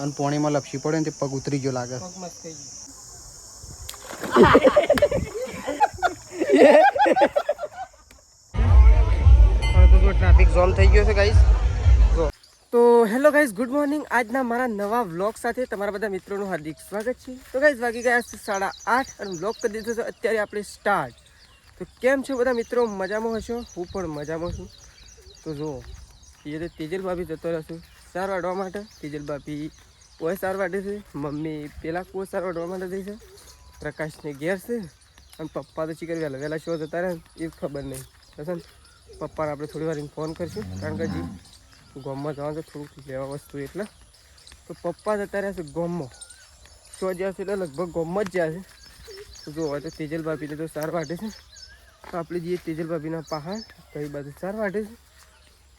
અને પોણીમાં લપસી પડે ને તે પગ ઉતરી ગયો લાગે. ટ્રાફિક જામ થઈ ગયો છે ગાઈસ. તો હેલો ગાઈસ, ગુડ મોર્નિંગ. આજના મારા નવા વ્લોગ સાથે તમારા બધા મિત્રોનું હાર્દિક સ્વાગત છે. તો ગાઈસ વાગી ગયા છે 8:30 અને વ્લોગ કરી દીધો છે અત્યારે આપણે સ્ટાર્ટ. તો કેમ છો બધા મિત્રો? મજામાં હશો? હું પણ મજામાં છું. તો જો એ તો તેજલ ભાભી જતો રહેશું સાર વાઢવા માટે. તેજલ ભાભી કોઈ સાર વાઢે છે, મમ્મી પેલા કોઈ સાર વાઢવા માટે થઈ છે, પ્રકાશને ઘેર છે, અને પપ્પા તો ચીકર વહેલા શો જતા રહે એ ખબર નહીં. હશે ને પપ્પાને આપણે થોડી વાર ફોન કરીશું, કારણ કે હજી ગામમાં જવાનું છે થોડુંક લેવા વસ્તુ એટલે. તો પપ્પા જતા રહ્યા છે ગામમાં, શો જ્યાં છે એટલે લગભગ ગામમાં જ જ્યાં છે. તો જો હોય તો તેજલ ભાભીને તો સાર વાઢે છે, તો આપણે જઈએ તેજલ ભાભીના પહાડ કઈ બાજુ સાર વાઢે છે.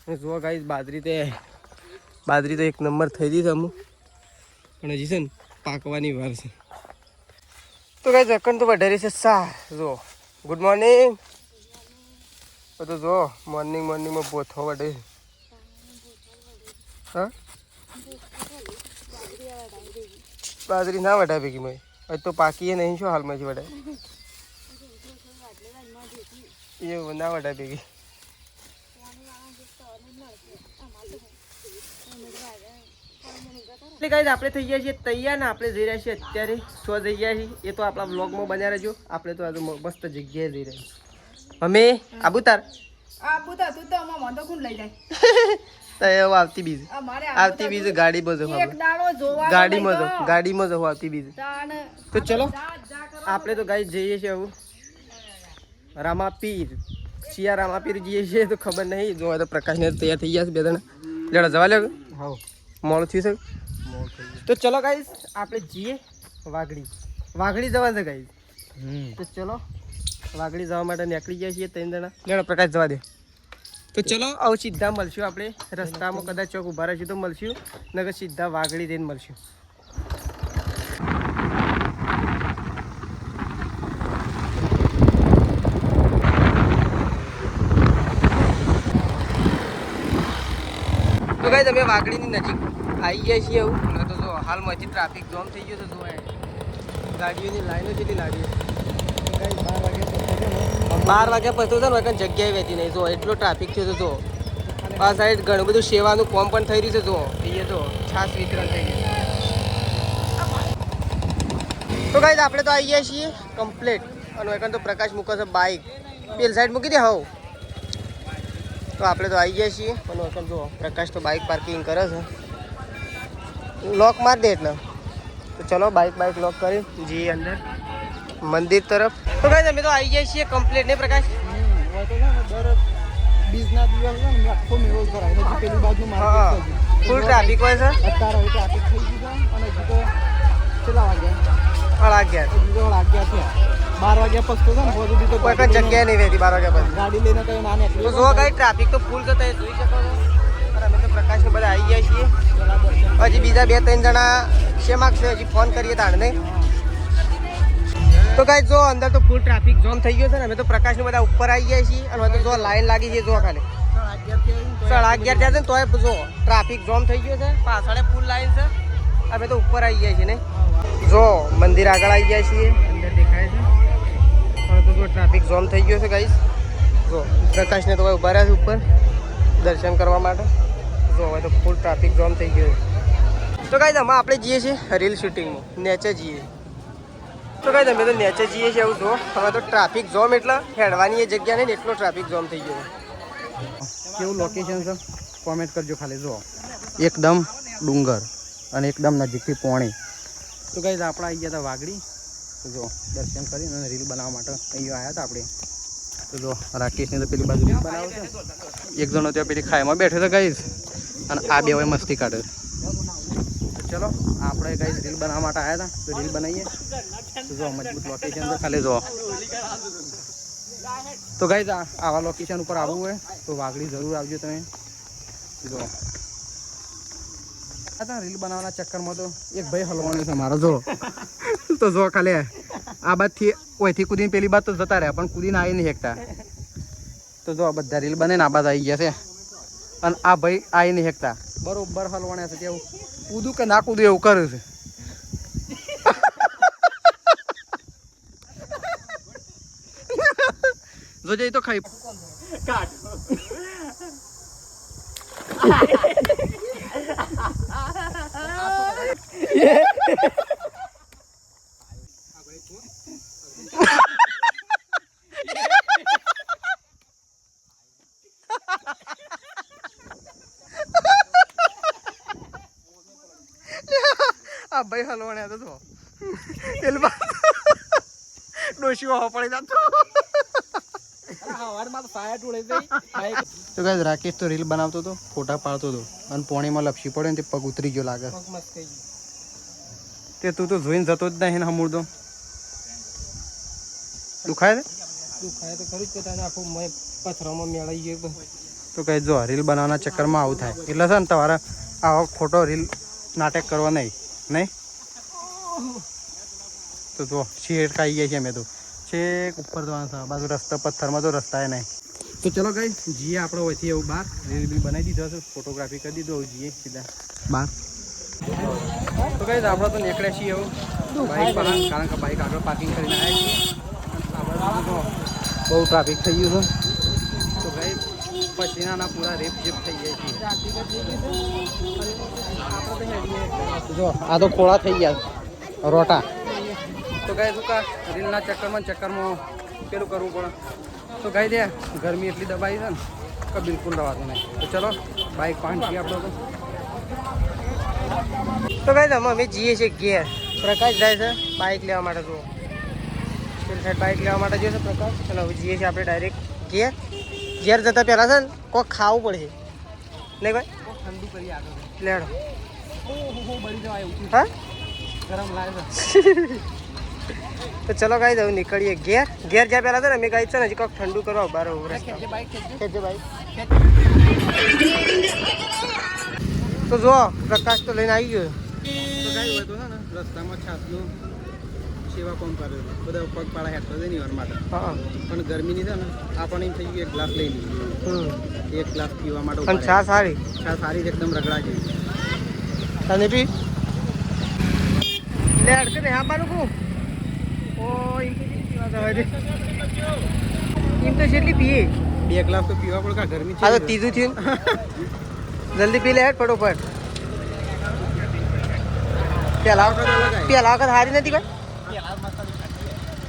અને જો ગાઈસ બાજરી તો એક નંબર થઈ ગઈ છે અમુક, પણ હજી છે ને પાકવાની વાર છે. તો ગાઈસ અકન તો વધારે છે સાર. જો ગુડ મોર્નિંગ. તો જો મોર્નિંગમાં બોથો વઢે. હા બાજરી ના વઢાય ભેગી મેં હજ તો પાકીએ નહીં. શું હાલમાં જ વઢાય એવું ના વઢાય ભેગી. આપણે થઈ ગયા છીએ તૈયાર ને આપણે જઈ રહ્યા છીએ અત્યારે શો જઈ ગયા છીએ. એ તો આપણા બ્લોગમાં બન્યા રહેજો. આપણે તો આજે મસ્ત જગ્યાએ જઈ રહ્યા છીએ. અમે આબુતાર તું તો અમાર તો કોણ લઈ જાય આવતી બીજ ગાડીમાં જવું, આવતી બીજ. તો ચલો આપણે તો ગાઈ જઈએ છીએ હવે રામાપીર. શિયા રામાપીર જઈએ છીએ તો ખબર નહીં. જો તો પ્રકાશને તૈયાર થઈ ગયા છે બે જણા. લેડા જવા લે મોડું થયું છે. તો ચલો ગાઈસ આપણે જઈએ વાઘડી જવા છે ગાઈસ. તો ચલો વાઘડી જવા માટે નીકળી ગયા છીએ 3 જણા. લેડો પ્રકાશ જવા દે. તો ચલો આવું સીધા મળશું આપણે રસ્તામાં, કદાચ ચોક ઊભા રહીશું તો મળશું, નકર સીધા વાઘડી જઈને મળશું. તો ગાઈસ અમે વાઘડીની નજીક આવી ગયા છીએ. એવું તો જો હાલમાંથી ટ્રાફિક જામ થઈ ગયો છે. જો ગાડીઓની લાઈનો જેટલી લાગી. 12 વાગ્યા પછી છે ને જગ્યાએ વહેતી નહીં. જો એટલો ટ્રાફિક થયો છે. જો આ સાઈડ ઘણું બધું સેવાનું કોમ પણ થઈ રહ્યું છે. જો એ તો છાસ વિતરણ થઈ ગયું. તો ગાઈસ આપણે તો આવી ગયા છીએ કમ્પ્લીટ. અને એકન તો પ્રકાશ મૂકે છે બાઇક, પેલી સાઈડ મૂકી દે. હોવ તો આપણે તો આવી ગયા છીએ. અને એકન જો પ્રકાશ તો બાઇક પાર્કિંગ કરે છે, લોક માર દે એટલે. તો ચલો બાઇક લોક કરી જઈએ અંદર મંદિર તરફ. તો ગાઈસ અમે તો આવી ગયા છીએ કમ્પ્લીટ ને પ્રકાશ. ફૂલ ટ્રાફિક હોય છે. જગ્યા નહીં રહેતી 12 વાગ્યા પછી ગાડી લઈને. તો જો ગાઈસ ટ્રાફિક તો ફૂલ છે, તમે જોઈ શકો છો. અમે તો પ્રકાશ ને બધા આવી ગયા છીએ. હજી બીજા 2-3 જણા શેમાં છે, હજી ફોન કરીએ તાણ નહીં. તો ગાઈસ જો અંદર તો ફૂલ ટ્રાફિક જામ થઈ ગયો છે ને. અમે તો પ્રકાશને બધા ઉપર આવી ગયા છીએ. અને તો જો લાઈન લાગી છે. જો ખાલી 11:30 થયા છે ને તોય જો ટ્રાફિક જામ થઈ ગયો છે. પાછળ ફૂલ લાઈન છે. અમે તો ઉપર આવી ગયા છીએ ને. જો મંદિર આગળ આવી ગયા છીએ, અંદર દેખાય છે. અને તો જો ટ્રાફિક જામ થઈ ગયો છે ગાઈસ. જો પ્રકાશને તો ઉભા રહ્યા છે ઉપર દર્શન કરવા માટે. જો હવે તો ફૂલ ટ્રાફિક જામ થઈ ગયો છે. તો ગાઈસ આમાં આપણે જઈએ છીએ રીલ શૂટિંગમાં, નેચે જઈએ. તો ગાઈસ અમે તો નેચે જઈએ છીએ. આવું જો હવે તો ટ્રાફિક જામ એટલે હેડવાની એ જગ્યા નહીં, એટલો ટ્રાફિક જામ થઈ ગયો. કેવું લોકેશન છે કોમેન્ટ કરજો ખાલી. જો એકદમ ડુંગર અને એકદમ નજીકથી પોણી. તો ગાઈસ આપણે આવી ગયા હતા વાઘડી. તો જો દર્શન કરીને અને રીલ બનાવવા માટે અહીંયા આવ્યા હતા આપણે. તો જો રાકેશને તો પેલી બાજુ રીલ બનાવે છે. એક જણો ત્યાં પેલી ખાઈમાં બેઠો હતો ગાઈસ, અને આ બે હવે મસ્તી કાઢે. ચલો આપણે ગાઈસ રીલ બનાવવા માટે આવ્યા હતા, તો રીલ બનાવીએ. તો જો મજબૂત લોકેશન છે ખાલી જો. તો ગાઈસ આવા લોકેશન ઉપર આવવું હોય તો વાઘડી જરૂર આવજો તમે. જો રીલ બનાવવાના ચક્કરમાં તો એક ભાઈ હલવાનો છે મારો. જો તો જો ખાલી આ બાજથી ઓયથી કૂદીને પેલી બાદ તો જતા રહ્યા, પણ કૂદીને આવી નહીં શકતા. તો જો આ બધા રીલ બને ને આ બાદ આવી ગયા છે અને આ ભાઈ આવી નહીં શકતા બરોબર હલવાણ્યા છે કેવું કૂદું કે ના કૂદું એવું કર્યું છે જોજે તો ખાઈ આ ભાઈ હલવાણ્યા તો એલમાં ડોશી હવા પડી જતો તો ગાઈસ રાકેશ તો રીલ બનાવતો હતો ફોટા પાડતો હતો અને પોણીમાં લપસી પડ્યો ને તે પગ ઉતરી ગયો લાગે તે તું તો જોઈને જતો જ નહીં ને હમુર તો દુખાય ને દુખાય તો ખરું જ કે તને આખું મેં પથરામાં મેળવી ગયો તો કઈ જો રીલ બનાવવાના ચક્કરમાં આવું થાય એટલે છે ને તમારે આવો ખોટો રીલ નાટક કરવા નહીં તો જો શેઠ ખાઈ ગયા છે અમે તો છેક ઉપર જવાનું છે બાજુ રસ્તા પથ્થરમાં તો રસ્તા નહીં તો ચલો કઈ જીએ આપણે હોયથી એવું બહાર રીલ બી બનાવી દીધો છે ફોટોગ્રાફી કરી દીધો હવે જીએ સીધા બહાર તો કઈ આપણે તો નીકળ્યા છીએ એવું બાઇક બહાર કારણ કે બાઇક આગળ પાર્કિંગ કરીને આવ્યા છીએ બહુ ટ્રાફિક થઈ ગયું છે તો કઈ પછીના પૂરા રેપ જેપ થઈ જાય છે જો આ તો ખોળા થઈ ગયા રોટા તો ગાય શું કા રીલના ચક્કરમાં પેલું કરવું પડે તો ગાય દે ગરમી એટલી દબાઈ છે ને કે બિલકુલ રવાતું નહીં તો ચલો બાઇક પાંચી આપણો તો કઈ અમે જઈએ છીએ ઘેર પ્રકાશ જાય છે બાઇક લેવા માટે જુઓ સાઈડ બાઇક લેવા માટે જઈએ છે પ્રકાશ ચલો હવે જઈએ છીએ આપણે ડાયરેક્ટ ઘેર જતા પહેલાં છે ને કોઈક ખાવું પડશે નહીં ભાઈ ઠંડુ કરી આગળ લેડો બળી જવાય એવું હા ગરમ લાગે તો ચલો ગાઈ દઉં નીકળીએ ઘેર જ્યાં પહેલાં છે ને અમે ગાઈ છે ને હજી કોઈક ઠંડુ કરવા બહાર રસ્તા બાઇક ખેંચજો બાઇક તો જો પ્રકાશ તો લઈને આવી ગયો તો ગાય હોય તો છે ને રસ્તામાં છાસનું સેવા કોમ કરે બધા પગપાળા હેઠળ છે ને માટે હા પણ ગરમીની છે ને આપણને એમ થઈ ગયું એક ગ્લાસ લઈ લીધું એક ગ્લાસ પીવા માટે અને ચા સારી સારી એકદમ રગડા જેવી તને બી લે અડકે ને હા પાડું કહું ઓ એમ તો કેટલી વાત આવે છે એમ તો કેટલી પીએ 2 ગ્લાસ તો પીવા પડે કા ગરમી હા તો ત્રીજું થયું જલ્દી પી લે હેડ ફટોફટ પેલા વખત હારી નથી ભાઈ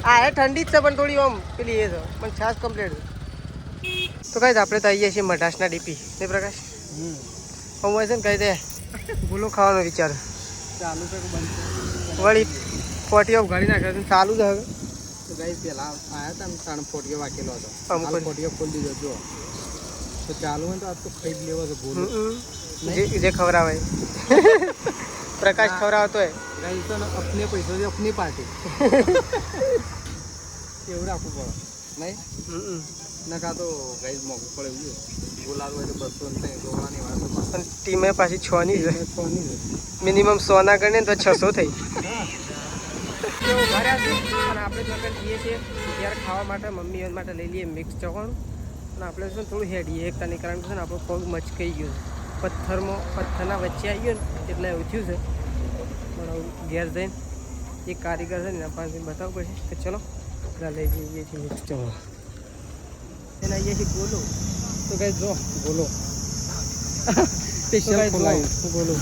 હા એ ઠંડી જ છે પણ થોડી આમ પેલી એ છે પણ છાસ કમ્પ્લીટ તો કઈ આપણે તો આવીએ છીએ મઢાસના ડીપી ને પ્રકાશ હું હોય છે ને કહી દે ભૂલો ખાવાનો વિચાર ચાલુ છે કે બંધ વળી ફોટીઓ ઘડી નાખે ચાલુ જ હવે તો ગાઈ પેલા આવ્યા હતા ને ત્રણ ફોટીઓ વાકેલો હતો અમુક ફોટીઓ ખોલી દીધો જો તો ચાલુ હોય તો આજ તો ખાઈ જ લેવો છે ભૂલ જે ખવડાવે પ્રકાશ ખવડાવતો હોય ગાઈ તો અપને પૈસા છે અપની પાર્ટી એવું રાખવું પડે નહીં નકા તો ગાઈ મોંઘું પડે એવું બોલાવું હોય તો 200 ને જોવાની વાત પણ ટીમે પાછી 6 ની છે 6 ની મિનિમમ 100 ના ગણીએ તો 600 થઈ ઘરે અને આપણે જો જઈએ છીએ ત્યારે ખાવા માટે મમ્મી માટે લઈ લઈએ મિક્સ ચવાણું અને આપણે શું થોડું હેડીએ એકતાની કારણ કે છે ને આપણો પગ મચકાઈ ગયો પથ્થરના વચ્ચે આવી ગયો ને એટલે એવું થયું છે પણ ઘેર જઈને એક કારીગર છે ને એના પાસે બતાવવું પડશે કે ચલો લઈ જઈએ છીએ મિક્સ ચવાણું એને આવીએ છીએ ગોલો તો ગાઈ જો બોલો સ્પેશિયલ ખોલાવ્યું ગોલો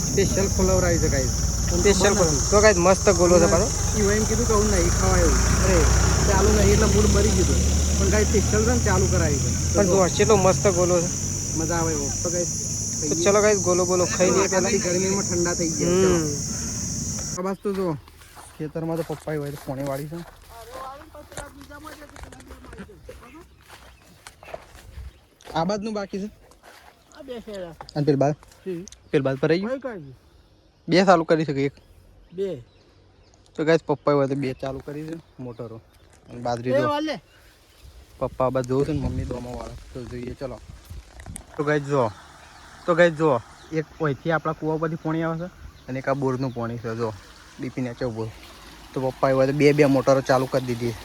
સ્પેશિયલ ખોલાવરાવી છે ગાઈ સ્પેશિયલ તો કાંઈ મસ્ત ગોલો છે પાછો એવું એમ કીધું કે હું નહીં ખાવા એવું અરે ચાલુ નહીં એટલે મૂડ મરી ગયું પણ ગાઈ સ્પેશિયલ છે ને ચાલુ કરાવી છે પણ જો કેટલો મસ્ત ગોલો છે મજા આવે એવો તો ગાઈ તો ચલો ગાઈસ ગોલો ખાઈ લઈએ પહેલા ગરમીમાં ઠંડા થઈ ગયા બસ તો જો ખેતરમાં તો પપ્પાઈ હોય તો પોણી વાળી છે આ બાજનું બાકી છે અને પેલ બાદ પર રહી ગયું 2 ચાલુ કરી શકે એક 2 તો ગાઈસ પપ્પાઈ હોય તો 2 ચાલુ કરી છે મોટરો અને બાજરી જો પપ્પા બાદ જોઉં છે ને મમ્મી દોમો વાળા તો જોઈએ ચલો તો ગાઈસ જો એક ઓયથી આપણા કૂવા પરથી પાણી આવે છે અને એક આ બોરનું પાણી છે જો ડીપી ને બોર તો પપ્પાએ હોય તો 2 મોટરો ચાલુ કરી દીધી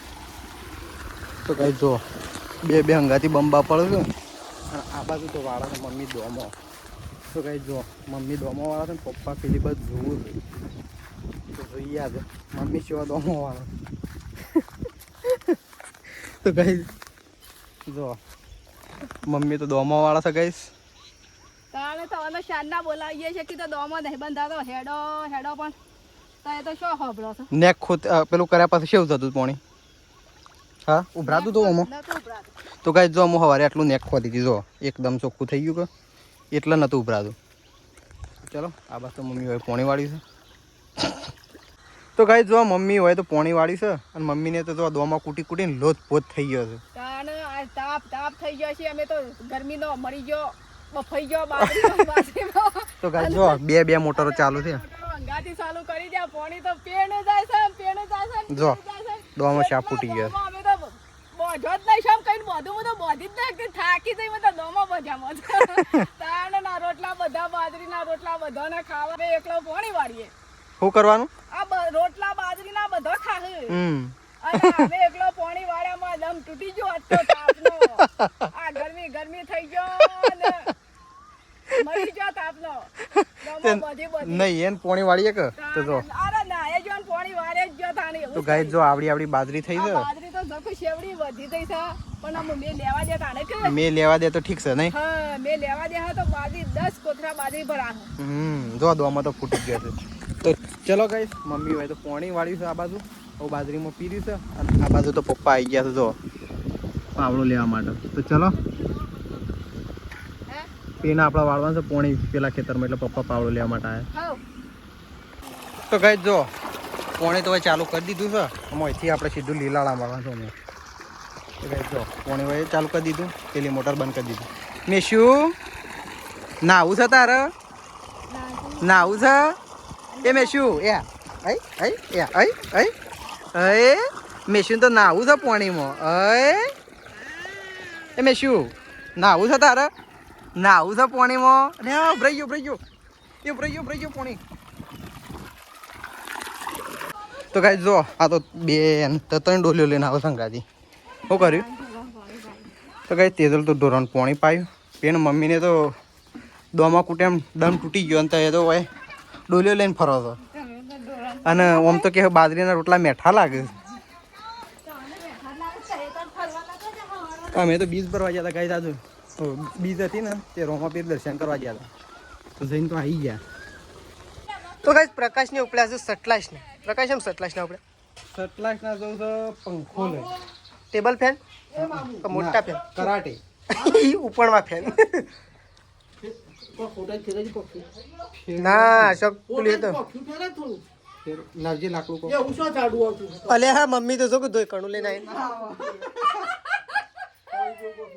તો ગાઈસ જો બે હંગાથી બંબા પડે છે. અને આ બાજુ તો વાળા છે મમ્મી દોમો. તો કઈ જો મમ્મી દોમો વાળા છે ને પપ્પા પેલી બાજુ જોવું છે. તો જોઈએ આજે મમ્મી કેવા દોમો વાળા. તો કઈ જો મમ્મી તો દોમો વાળા છે કઈશ. તાણે તો અમે શાનના બોલાવીએ છે કે તો દોમો નહીં બંધાતો હેડો પણ તો એ તો શું હોબળો છે નેક ખોત પેલું કર્યા પછી કેવું થતું પાણી? હા ઉભરાતું તો ઓમો. નતું ઉભરાતું. તો કઈ જો હું સવારે આટલું નેક ખોદી હતી જો એકદમ ચોખ્ખું થઈ ગયું કે એટલે નતું ઉભરાતું. ચલો આ બાદ તો મમ્મી હોય પોણી વાળી છે. તો કઈ જો મમ્મી હોય તો પોણી વાળી છે અને મમ્મીને તો જો દોમાં કૂટી કૂટીને લોટ પોત થઈ ગયો છે. તાણે આ તાપ થઈ ગયો છે. અમે તો ગરમીનો મરી ગયો બફાઈ ગયો બાજરીનો. તો કઈ જો બે મોટરો ચાલુ છે. અંગાથી ચાલુ કરી દે પાણી તો પેણે જાય છે જો દોમાં શાપ ફૂટી ગયો. અમે તો બોજો જ નહીં શામ કઈ બધું હું તો બોધી જ નાખતી થાકી જઈ મને દોમાં બજામાં તાણ ના રોટલા બધા બાજરીના રોટલા બધાને ખાવા એકલો પાણી વાળીએ. શું કરવાનું? આ રોટલા બાજરીના બધા ખાહે. અને અમે એકલો પાણી વાળ્યામાં દમ તૂટી ગયો હતો તાપનો. આ ગરમી થઈ ગયો અને મરી ગયો તાપનો. નહીં એને પોણી વાળીએ કે તો જો અરે ના એ જો પાણી વાળે જ ગયો તાણી. તો ગાય જો આવડી બાજરી થઈ છે. બાજરી તો જખું શેવડી વધી થઈ છે પણ આમ મેં લેવા દે તાણે કે મેં લેવા દે તો ઠીક છે નહીં? હા મેં લેવા દે હા તો બાજરી 10 કોથરા બાજરી ભરા. જો દોમાં તો ફૂટી ગયા છે. તો ચલો ગાઈસ મમ્મી હોય તો પોણી વાળી છે આ બાજુ. હવે બાજરીમાં પીરી છે અને આ બાજુ તો પપ્પા આવી ગયા છે જો પાવડો લેવા માટે. તો ચલો પીને આપણા વાળવાનું છે પોણી પેલા ખેતરમાં એટલે પપ્પા પાવડો લેવા માટે આવ્યા. તો ગાઈસ જો પોણી તો હવે ચાલુ કરી દીધું છે. અહીંથી આપણે સીધું લીલાળા મારવાનું છે અમે. તો ગાઈસ જો પોણી હવે ચાલુ કરી દીધું. પેલી મોટર બંધ કરી દીધું. મેં શું નાવું છે તારે? નાવું છે એ મેં શું મેં તો નાવું છે પાણીમાં. એ મેં શું નાવું છે તારે? નાવું છે પાણીમાં. અરે ઉભરાઈ ગયો પાણી. તો કાંઈ જો આ તો 2-3 ડોલીઓ લઈને આવો સંગાથી. શું કર્યું? તો કાંઈ તેજલ તો ઢોરણ પાણી પાયું. પેન મમ્મીને તો દોમાં કૂટે એમ દમ તૂટી ગયો અને એ તો ભાઈ ડોલીઓ લઈને ફરો છો. અને આમ તો કે બાજરીના રોટલા મેઠા લાગે. અમે તો બીજ ભરવા ગયા હતા ગાય દાદુ. તો બીજ હતી ને તે રોમાપીર દર્શન કરવા ગયા હતા. તો જઈને તો આવી ગયા. તો ગાઈસ પ્રકાશને ઉપડ્યા છે સટલાશને. પ્રકાશ એમ સટલાશના ઉપડે? સટલાસના જવું છે પંખો લે. Table fan? મોટા ફેન? કરાટે. ઉપરમાં ફેન. ના શોક પેલી તો લાવજે લાકડું કો. અલે હા મમ્મી તો જો કે દોય કણું લઈને આવી.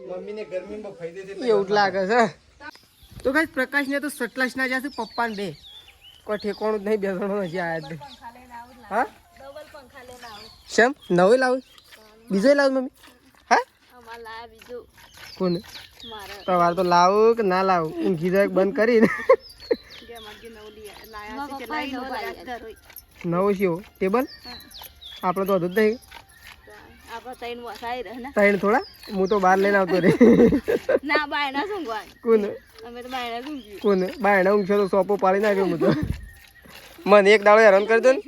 મમ્મીને ગરમીમાં ફાઈ દે એવું જ લાગે છે. તો ગાઈસ પ્રકાશને તો સટલાશના જ્યાં છે પપ્પાને બે કોઈ ઠેકોણું જ નહીં બેસવાનું હજી આયા જ નહીં. હા શેમ નવું લાવું? બીજો લાવું મમ્મી? હા કોને તમારે તો લાવું કે ના લાવું? ઊંઘી જાય બંધ કરીને નવું શું ટેબલ? આપણે તો હતું જ નહીં. ત્રણ થોડા હું તો બહાર લઈને આવતો રે. કોને બાયણા ઊંઘશો તો સોપો પાડી નાખ્યો હું તો. મને એક દાડો હેરાન કરી દો ને.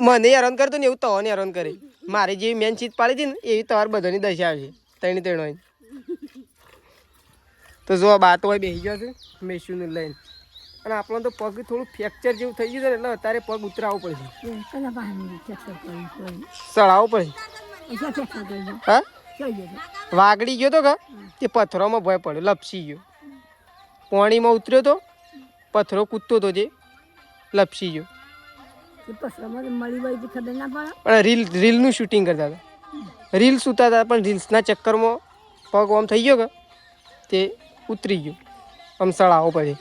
મને હેરાન કરતો ને એવું તવાને હેરાન કરી. મારી જેવી મેન ચીજ પાડી હતી ને એવી તમારે બધાની દશા આવશે. ત્રણ હોય તો જો બાતો હોય બેસી ગયો છે મેશુને લઈને. અને આપણને તો પગ થોડું ફ્રેક્ચર જેવું થઈ ગયું છે ને એટલે અત્યારે પગ ઉતરાવવું પડશે. ચડાવવું પડશે. હા વાગડી ગયો તો કા તે પથ્થરોમાં ભય પડ્યો લપસી ગયો. પાણીમાં ઉતર્યો તો પથ્થરો કૂદતો હતો જે લપસી ગયો. પણ રીલનું શૂટિંગ કરતા હતા. રીલ્સ ઉતારતા પણ રીલ્સના ચક્કરમાં પગ આમ થઈ ગયો કે તે ઉતરી ગયો. આમ સળાવો પછી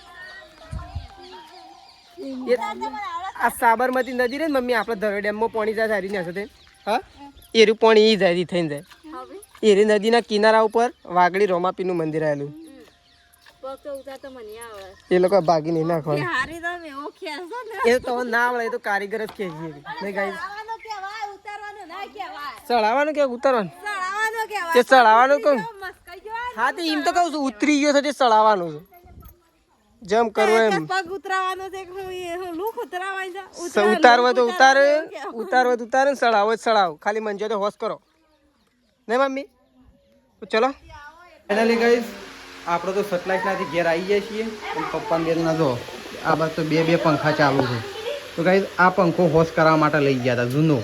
આ સાબરમતી નદી રે મમ્મી આપણે ધરો ડેમમાં પાણી જાય સારી ને હશે. હા એરું પાણી એ જાય થઈને જાય. એરી નદીના કિનારા ઉપર વાગડી રોમાપીનું મંદિર આવેલું. એ લોકો ભાગી નહીં નાખવાનું. એ તો ના આવડે એ તો કારીગર જ કે ચડાવવાનું કે ઉતારવાનું? તે ચડાવવાનું કહું હા તે એમ તો કહું છું ઉતરી ગયો છે તે ચડાવવાનું છે જેમ કરવું એમ પગ ઉતરાવાનો છે લુક ઉતરાવાય છે ઉતારવા તો ઉતારે ઉતારવા તો ઉતારે ને ચડાવો જ ચડાવો ખાલી મંજે તો હોશ કરો નહીં મમ્મી તો ચલો ફાઇનલી ગાઈસ આપણે તો સેટેલાઇટ નાથી ઘેર આવી જાય છીએ અને પપ્પાને બે ના જો આ બાદ તો બે પંખા ચાલુ છે તો ગાઈસ આ પંખો હોશ કરવા માટે લઈ ગયા હતા જૂનો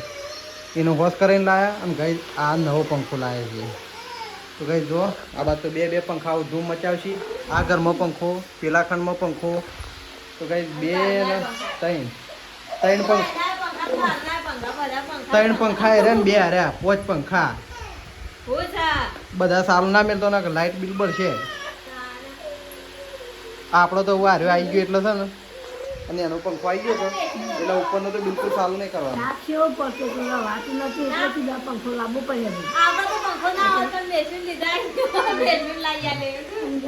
એનો હોશ કરીને લાયા અને ગાઈસ આ નવો પંખો લાવ્યા છીએ તો ગાઈસ જો આ બાદ તો બે પંખાઓ ધૂમ મચાવશે આ ઘરમાં પંખો પેલા ખંડમાં પંખો તો ગાઈસ ને ત્રણ પંખા રે ને બે હાર્યા 5 પંખા બધા સારું ના મેળતો ના લાઇટ બિલ બળશે આપણો તો વાર્યો આવી ગયો એટલે છે ને અને એનો પંખો આવી ગયો એટલે ઉપરનો તો બિલકુલ સારું નહીં કરવાનું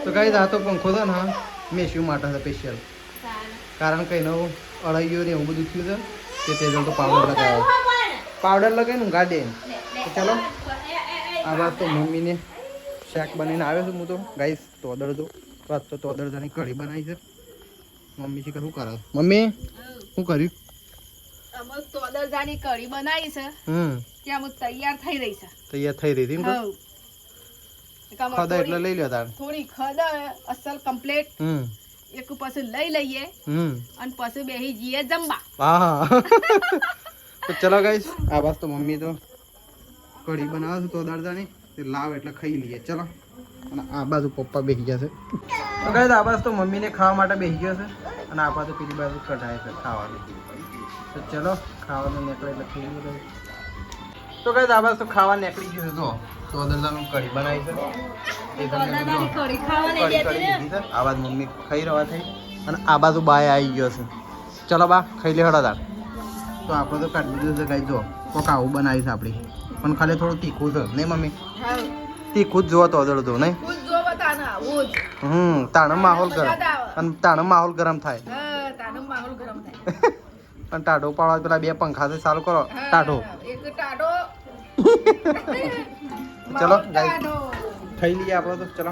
તો કઈ આ તો પંખો છે ને હા મેસ્યુ માટે છે સ્પેશિયલ કારણ કે એનો અળાઈયો ને એવું બધું થયું છે કે તે તો પાવડર લગાવીને ઊંઘાડે તો ચાલો આ વાત તો મમ્મીને શાક બનીને આવ્યો છું હું તો ગાઈસ તોદર જો વાત તો તોદરજાની કઢી બનાવી છે મમ્મી છે શું કરે મમ્મી શું કર્યું અમુક તોદરજાની કઢી બનાવી છે કે અમુક તૈયાર થઈ રહી છે તૈયાર થઈ રહી હતી ખદ એટલે લઈ લ્યો તાર થોડી ખદ અસલ કમ્પ્લીટ એક પછી લઈ લઈએ અને પછી બેહી જઈએ જમવા હા તો ચલો ગાઈસ આ વાત તો મમ્મી તો કઢી બનાવે છે તોદરજાની તે લાવ એટલે ખાઈ લઈએ ચલો અને આ બાજુ પપ્પા બેસી જશે તો ગાઈસ આ બાજુ તો મમ્મીને ખાવા માટે બેસી ગયો છે અને આ બાજુ પેલી બાજુ કઢાય છે ખાવાનું તો ચલો ખાવાનું નીકળે એટલે ખાઈ લઈએ તો ગાઈસ આ બાજુ તો ખાવા નીકળી ગયું છે જો તોદરજાનું કઢી બનાવી છે એ તમને કઢી લીધી છે આ બાજુ મમ્મી ખાઈ રહ્યા થઈ અને આ બાજુ બાય આવી ગયો છે ચલો બા ખાઈ લે હળો તાર તો આપણે તો કાઢી દીધું છે ગાઈસ જો કોક આવું બનાવી છે આપણી પણ ખાલી થોડું તીખું છે નહીં મમ્મી તીખું જ જોવા તો અદળતો નહીં તાનો માહોલ ગરમ અને તાનો માહોલ ગરમ થાય અને ટાઢો પાડવા પેલા બે પંખા છે ચાલુ કરો ટાઢો ચલો ખાઈ લઈએ આપણે તો ચલો